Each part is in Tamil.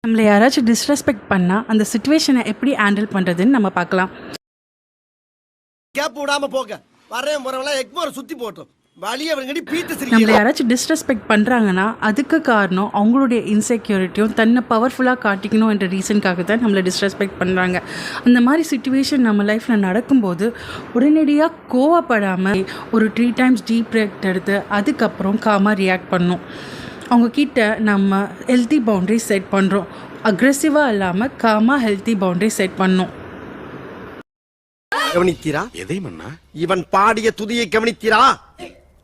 நம்மளை யாராச்சும் டிஸ்ரெஸ்பெக்ட் பண்ணால் அந்த சுச்சுவேஷனை எப்படி ஹேண்டில் பண்ணுறதுன்னு நம்ம பார்க்கலாம். கேப் விடாம போங்க, வரேன் போறவங்கள எக்மோர் சுத்தி போட்டோம் வழியை பீட்டு சிரிக்க. நம்மளை யாராச்சும் டிஸ்ரெஸ்பெக்ட் பண்ணுறாங்கன்னா அதுக்கு காரணம் அவங்களுடைய இன்செக்யூரிட்டியும் தன்னை பவர்ஃபுல்லாக காட்டிக்கணும் என்ற ரீசனுக்காக தான் நம்மளை டிஸ்ரெஸ்பெக்ட் பண்ணுறாங்க. அந்த மாதிரி சுச்சுவேஷன் நம்ம லைஃப்பில் நடக்கும்போது உடனடியாக கோவப்படாமல் ஒரு 3 times டீப் பிரேக் எடுத்து அதுக்கப்புறம் காமாக ரியாக்ட் பண்ணணும். அவங்கக்கிட்ட நம்ம ஹெல்த்தி பவுண்ட்ரி செட் பண்ணுறோம். அக்ரெசிவாக இல்லாமல் காமாக ஹெல்த்தி பவுண்ட்ரி செட் பண்ணணும். கவனித்தீரா? எதை மன்னா? இவன் பாடிய துதியை கவனித்தீரா?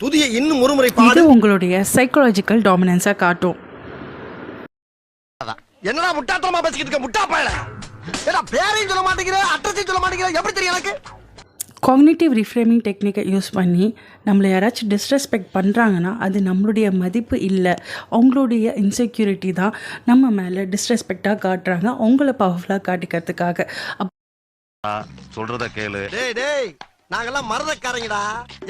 துதியை இன்னும் ஒரு முறை பாடு. இது உங்களுடைய சைக்காலஜிக்கல் டாமினன்ஸாக காட்டும். என்னடா முட்டாத்தனமா பேசிக்கிட்டு இருக்க முட்டா பயல? ஏடா பேரையும் சொல்ல மாட்டேங்கிற, அட்ரஸையும் சொல்ல மாட்டேங்கிற, எப்படி தெரியும் எனக்கு? காக்னிட்டிவ் ரீஃப்ரேமிங் டெக்னிக்கை யூஸ் பண்ணி நம்மளை யாராச்சும் டிஸ்ரெஸ்பெக்ட் பண்ணுறாங்கன்னா அது நம்மளுடைய மதிப்பு இல்லை, அவங்களுடைய இன்செக்யூரிட்டி தான் நம்ம மேலே டிஸ்ரெஸ்பெக்டாக காட்டுறாங்க, அவங்கள பவர்ஃபுல்லாக காட்டிக்கிறதுக்காக. சொல்றத கேளு. டேய் டேய், நாங்கெல்லாம் மறதக்காரங்கடா.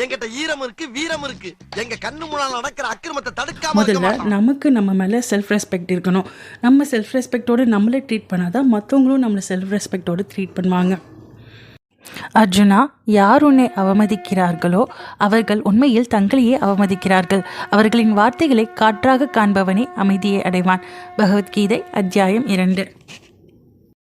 எங்கிட்ட ஈரம் இருக்கு, வீரம் இருக்கு. எங்க கண்ணு முன்னால நடக்கிற அக்கிரமத்தை தடுக்காம முதல்ல நமக்கு நம்ம மேலே செல்ஃப் ரெஸ்பெக்ட் இருக்கணும். நம்ம செல்ஃப் ரெஸ்பெக்டோடு நம்மளே ட்ரீட் பண்ணாதான் மற்றவங்களும் நம்மளை செல்ஃப் ரெஸ்பெக்டோடு ட்ரீட் பண்ணுவாங்க. அர்ஜுனா, யார் உன்னை அவமதிக்கிறார்களோ அவர்கள் உண்மையில் தங்களையே அவமதிக்கிறார்கள். அவர்களின் வார்த்தைகளை காற்றாக காண்பவனே அமைதியை அடைவான். பகவத்கீதை அத்தியாயம் 2.